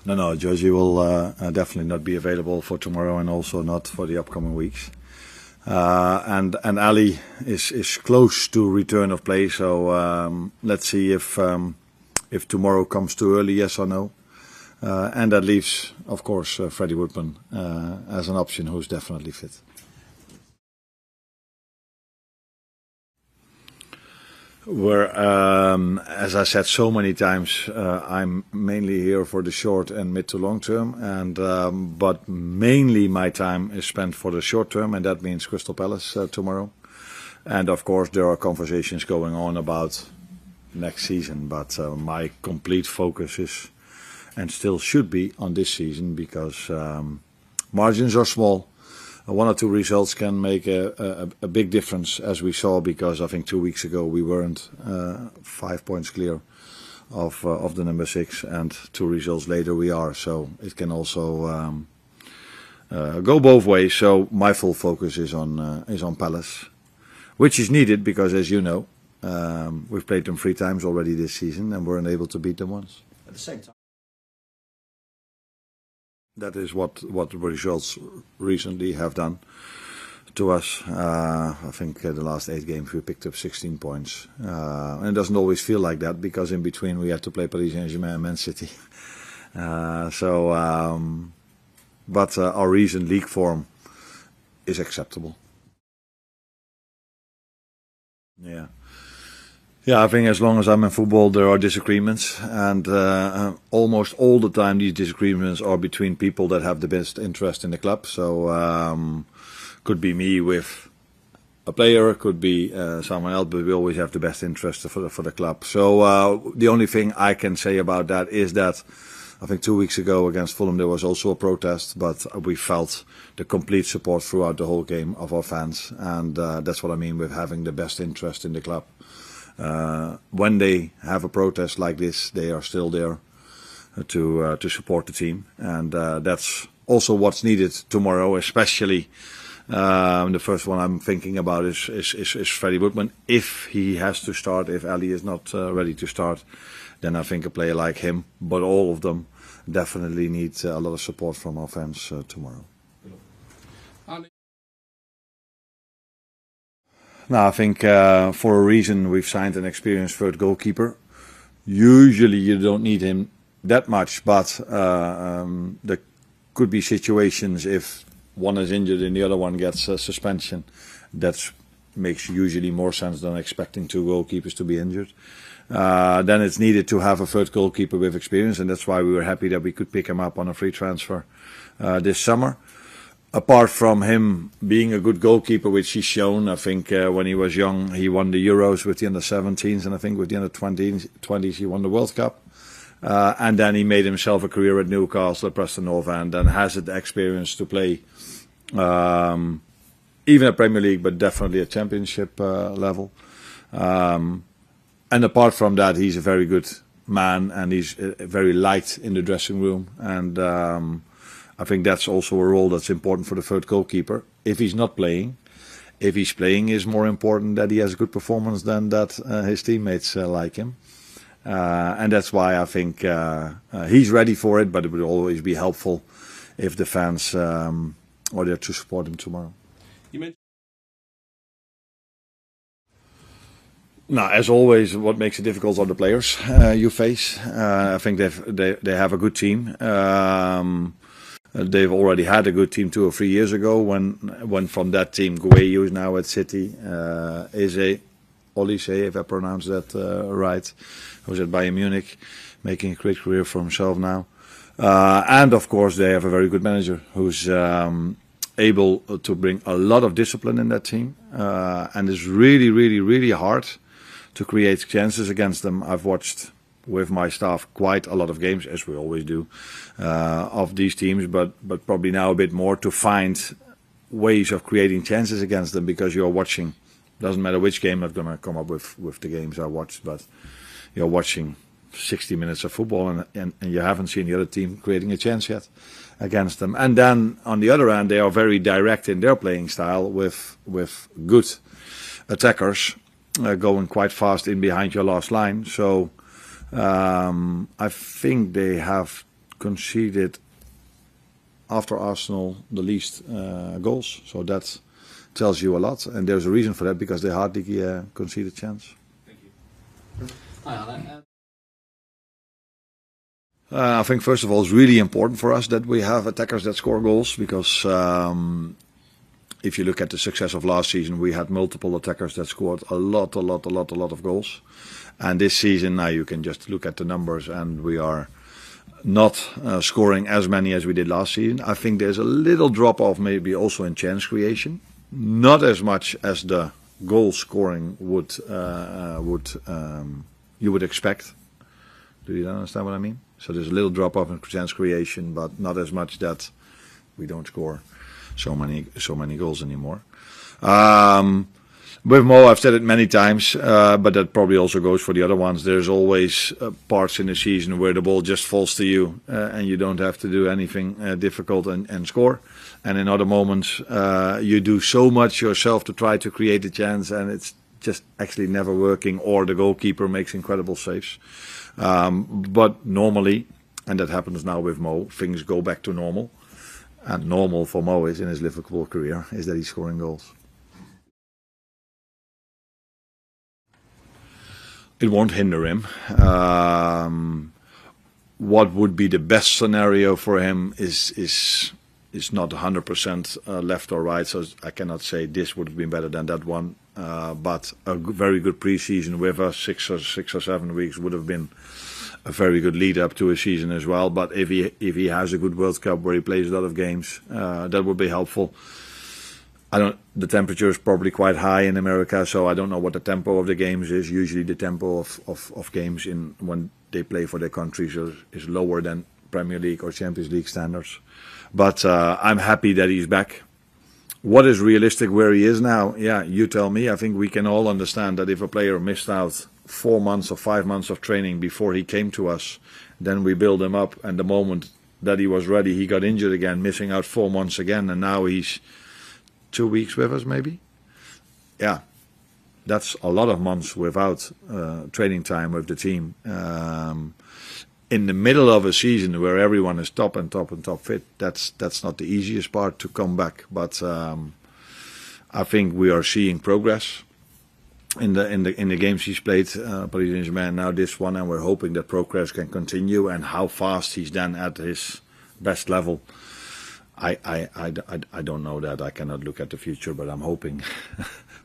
No, Georgie will definitely not be available for tomorrow and also not for the upcoming weeks. And Ali is close to return of play, so let's see if tomorrow comes too early, yes or no. And that leaves, of course, Freddy Woodman as an option who's definitely fit. As I said so many times, I'm mainly here for the short and mid to long term, and but mainly my time is spent for the short term, and that means Crystal Palace tomorrow. And of course, there are conversations going on about next season, but my complete focus is, and still should be, on this season, because margins are small. One or two results can make a big difference, as we saw, because I think 2 weeks ago we weren't 5 points clear of the number 6, and 2 results later we are. So it can also go both ways. So my full focus is on Palace, which is needed because, as you know, we've played them 3 times already this season and weren't able to beat them once. At the same time, that is what the results recently have done to us. I think the last 8 games we picked up 16 points. And it doesn't always feel like that, because in between we have to play Paris Saint-Germain and Man City. But our recent league form is acceptable. Yeah, I think as long as I'm in football, there are disagreements, and almost all the time these disagreements are between people that have the best interest in the club. So could be me with a player, could be someone else, but we always have the best interest for the club. So the only thing I can say about that is that I think 2 weeks ago against Fulham there was also a protest, but we felt the complete support throughout the whole game of our fans, and that's what I mean with having the best interest in the club. When they have a protest like this, they are still there to support the team, and that's also what's needed tomorrow. Especially the first one I'm thinking about is Freddy Woodman. If he has to start, if Ali is not ready to start, then I think a player like him, but all of them, definitely need a lot of support from our fans tomorrow. Now, I think for a reason we've signed an experienced third goalkeeper. Usually you don't need him that much, but there could be situations if one is injured and the other one gets a suspension. That makes usually more sense than expecting 2 goalkeepers to be injured. Then it's needed to have a third goalkeeper with experience, and that's why we were happy that we could pick him up on a free transfer this summer. Apart from him being a good goalkeeper, which he's shown, I think when he was young he won the Euros with the under-17s, and I think with the under-20s he won the World Cup. And then he made himself a career at Newcastle, at Preston North End, and has the experience to play even at Premier League, but definitely at Championship level. And apart from that, he's a very good man, and he's very light in the dressing room, and I think that's also a role that's important for the third goalkeeper. If he's not playing, if he's playing, is more important that he has a good performance than that his teammates like him. And that's why I think he's ready for it, but it would always be helpful if the fans are there to support him tomorrow. Now, as always, what makes it difficult are the players you face. I think they have a good team. They've already had a good team 2 or 3 years ago when from that team Gueye, who's now at City, Olise, if I pronounce that right, who's at Bayern Munich, making a great career for himself now. And of course they have a very good manager who's able to bring a lot of discipline in that team, and it's really hard to create chances against them. I've watched with my staff quite a lot of games, as we always do, of these teams, but probably now a bit more, to find ways of creating chances against them, because you're watching, doesn't matter which game, I'm not going to come up with the games I watched, but you're watching 60 minutes of football and you haven't seen the other team creating a chance yet against them. And then on the other hand, they are very direct in their playing style with good attackers going quite fast in behind your last line. So I think they have conceded after Arsenal the least goals, so that tells you a lot, and there's a reason for that because they hardly concede a chance. Thank you. Hi, Arne. I think first of all it's really important for us that we have attackers that score goals, because if you look at the success of last season, we had multiple attackers that scored a lot of goals, and this season now you can just look at the numbers and we are not scoring as many as we did last season. I think there's a little drop off maybe also in chance creation, not as much as the goal scoring would you would expect. Do you understand what I mean? So there's a little drop off in chance creation, but not as much that we don't score so many goals anymore. With Mo, I've said it many times, but that probably also goes for the other ones. There's always parts in the season where the ball just falls to you and you don't have to do anything difficult and score. And in other moments, you do so much yourself to try to create a chance and it's just actually never working, or the goalkeeper makes incredible saves. But normally, and that happens now with Mo, things go back to normal. And normal for Mo is in his Liverpool career is that he's scoring goals. It won't hinder him. What would be the best scenario for him is not 100% left or right, so I cannot say this would have been better than that one. But a very good pre-season with us, 6 or 7 weeks would have been a very good lead up to a season as well. But if he has a good World Cup where he plays a lot of games, that would be helpful. The temperature is probably quite high in America, so I don't know what the tempo of the games is. Usually the tempo of games when they play for their countries is lower than Premier League or Champions League standards. But I'm happy that he's back. What is realistic where he is now? Yeah, you tell me. I think we can all understand that if a player missed out 4 months or 5 months of training before he came to us, then we build him up, and the moment that he was ready, he got injured again, missing out 4 months again, and now he's 2 weeks with us maybe. Yeah, that's a lot of months without training time with the team. In the middle of a season where everyone is top fit, that's not the easiest part to come back. But I think we are seeing progress in the games he's played. Paris Saint-Germain, now this one, and we're hoping that progress can continue. And how fast he's then at his best level, I don't know that. I cannot look at the future, but I'm hoping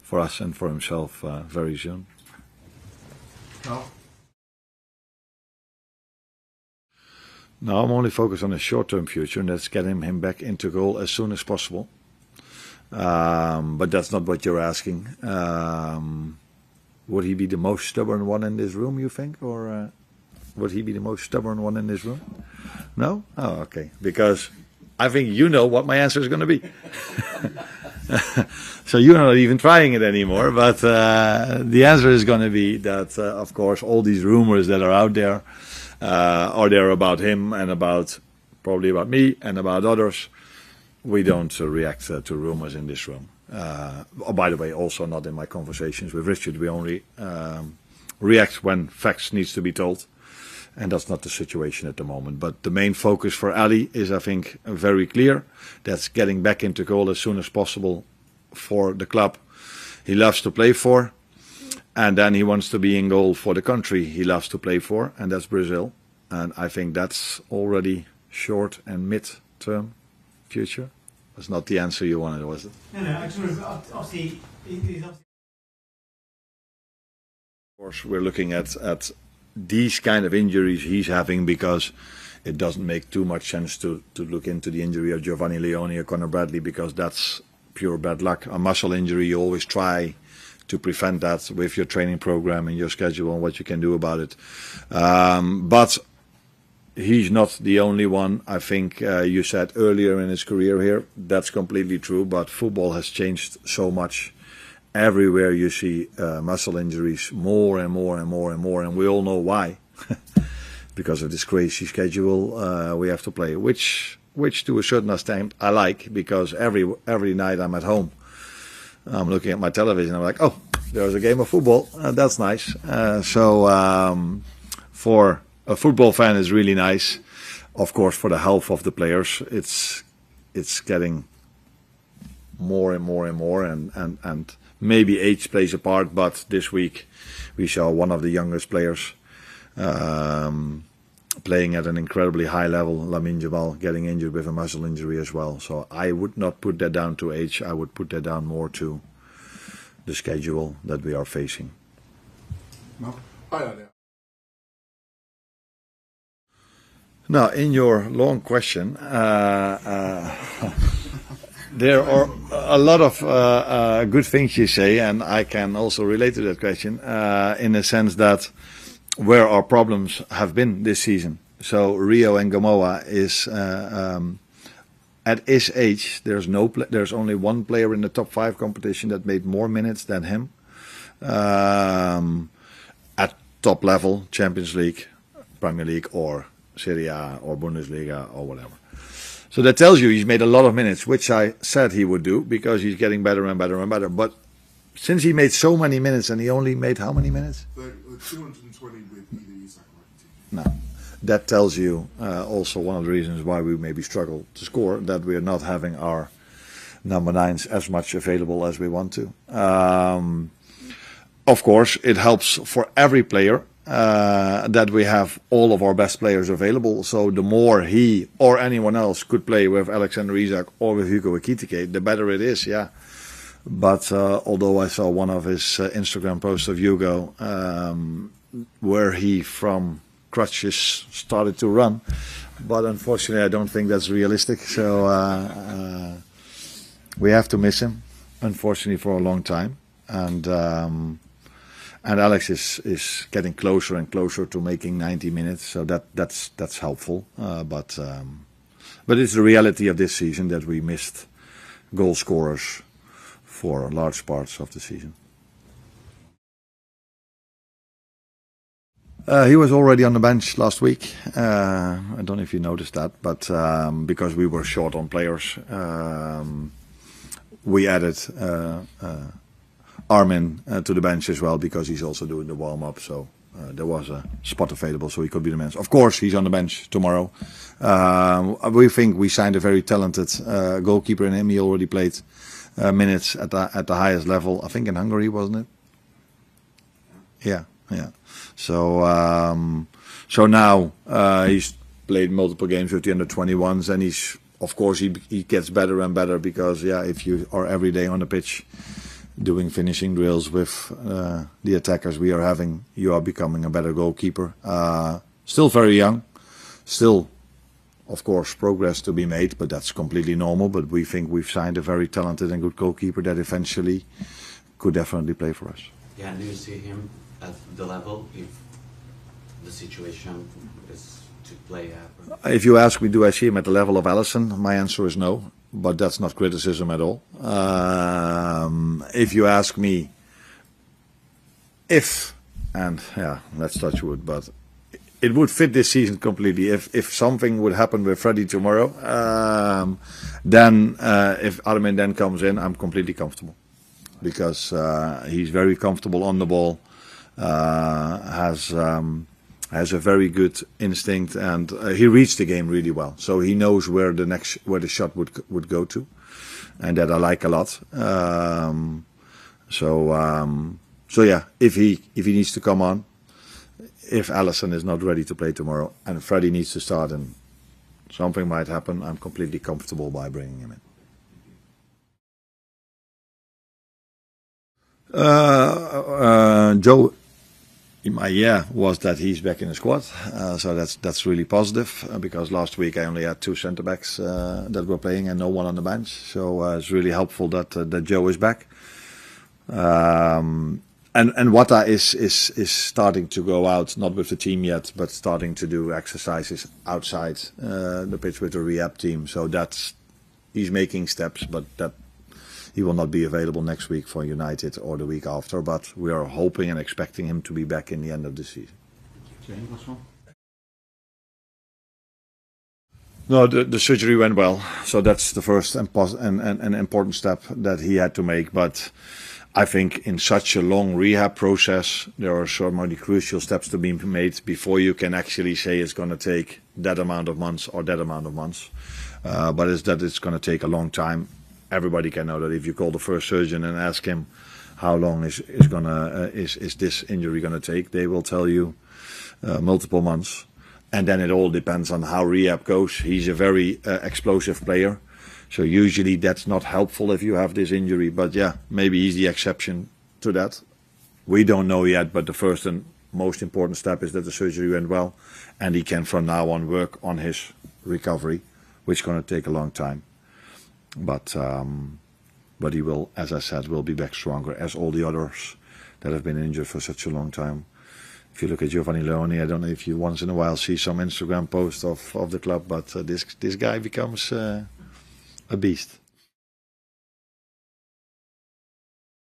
for us and for himself very soon. No. Now I'm only focused on the short-term future, and that's getting him back into goal as soon as possible. But that's not what you're asking. Would he be the most stubborn one in this room, you think? Or would he be the most stubborn one in this room? No? Oh, okay. Because I think you know what my answer is going to be. So you're not even trying it anymore. But the answer is going to be that, of course, all these rumors that are out there, are there about him and probably about me and about others. We don't react to rumors in this room. By the way, also not in my conversations with Richard. We only react when facts needs to be told. And that's not the situation at the moment. But the main focus for Ali is, I think, very clear. That's getting back into goal as soon as possible for the club he loves to play for. And then he wants to be in goal for the country he loves to play for, and that's Brazil. And I think that's already short and mid-term future. That's not the answer you wanted, was it? No, I just wanted to, obviously, Of course, we're looking at these kind of injuries he's having, because it doesn't make too much sense to look into the injury of Giovanni Leone or Conor Bradley, because that's pure bad luck. A muscle injury, you always try to prevent that with your training program and your schedule and what you can do about it. But he's not the only one. I think you said earlier in his career here, that's completely true, but football has changed so much. Everywhere you see muscle injuries, more and more and more and more, and we all know why. Because of this crazy schedule we have to play, which to a certain extent I like, because every night I'm at home, I'm looking at my television, I'm like, oh, there's a game of football, that's nice. So for a football fan it's really nice. of course, for the health of the players, it's getting more and more and more, and maybe age plays a part. But this week we saw one of the youngest players playing at an incredibly high level, Lamine Jamal, getting injured with a muscle injury as well. So I would not put that down to age. I would put that down more to the schedule that we are facing. Now, in your long question, there are a lot of good things you say, and I can also relate to that question in the sense that where our problems have been this season. So Rio Ingamoa is at his age. There's only one player in the top 5 competition that made more minutes than him at top level, Champions League, Premier League, or Serie A, or Bundesliga, or whatever. So that tells you he's made a lot of minutes, which I said he would do because he's getting better and better and better. But since he made so many minutes, and he only made how many minutes? 220 with either Isac or Artame. No. That tells you also one of the reasons why we maybe struggle to score, that we are not having our number 9s as much available as we want to. Of course, it helps for every player that we have all of our best players available. So the more he or anyone else could play with Alexander Isac or with Hugo Ekitike, the better it is, yeah. But although I saw one of his Instagram posts of Hugo where he from crutches started to run, but unfortunately I don't think that's realistic. So we have to miss him, unfortunately, for a long time. And Alex is getting closer and closer to making 90 minutes, so that's helpful. But it's the reality of this season that we missed goal scorers for large parts of the season. He was already on the bench last week. I don't know if you noticed that, but because we were short on players, we added Armin to the bench as well, because he's also doing the warm-up. So there was a spot available, so he could be the man. Of course, he's on the bench tomorrow. We think we signed a very talented goalkeeper in him. He already played minutes at the highest level, I think in Hungary, wasn't it? Yeah. So now he's played multiple games with the under-21s, and of course he gets better and better, because if you are every day on the pitch doing finishing drills with the attackers we are having, you are becoming a better goalkeeper. Still very young, still of course progress to be made, but that's completely normal. But we think we've signed a very talented and good goalkeeper that eventually could definitely play for us. Yeah, do you see him at the level if the situation is to play at? If you ask me, do I see him at the level of Allison? My answer is no, but that's not criticism at all. If you ask me let's touch wood, but it would fit this season completely. If something would happen with Freddy tomorrow, then if Armin then comes in, I'm completely comfortable, because he's very comfortable on the ball, has a very good instinct, and he reads the game really well. So he knows where the shot would go to, and that I like a lot. So yeah, if he needs to come on, if Allison is not ready to play tomorrow and Freddy needs to start and something might happen, I'm completely comfortable by bringing him in. Joe, my was that he's back in the squad, so that's really positive, because last week I only had 2 centre backs that were playing and no one on the bench. So it's really helpful that Joe is back. And Wata is starting to go out, not with the team yet, but starting to do exercises outside the pitch with the rehab team. So he's making steps, but that he will not be available next week for United or the week after. But we are hoping and expecting him to be back in the end of the season. No, the surgery went well, so that's the first and important step that he had to make. But I think in such a long rehab process, there are so many crucial steps to be made before you can actually say it's going to take that amount of months or that amount of months. But it's going to take a long time. Everybody can know that if you call the first surgeon and ask him how long is this injury going to take, they will tell you multiple months. And then it all depends on how rehab goes. He's a very explosive player. So usually that's not helpful if you have this injury. But yeah, maybe he's the exception to that. We don't know yet, but the first and most important step is that the surgery went well. And he can from now on work on his recovery, which is going to take a long time. But he will, as I said, will be back stronger as all the others that have been injured for such a long time. If you look at Giovanni Leoni, I don't know if you once in a while see some Instagram post of the club, but this guy becomes a beast.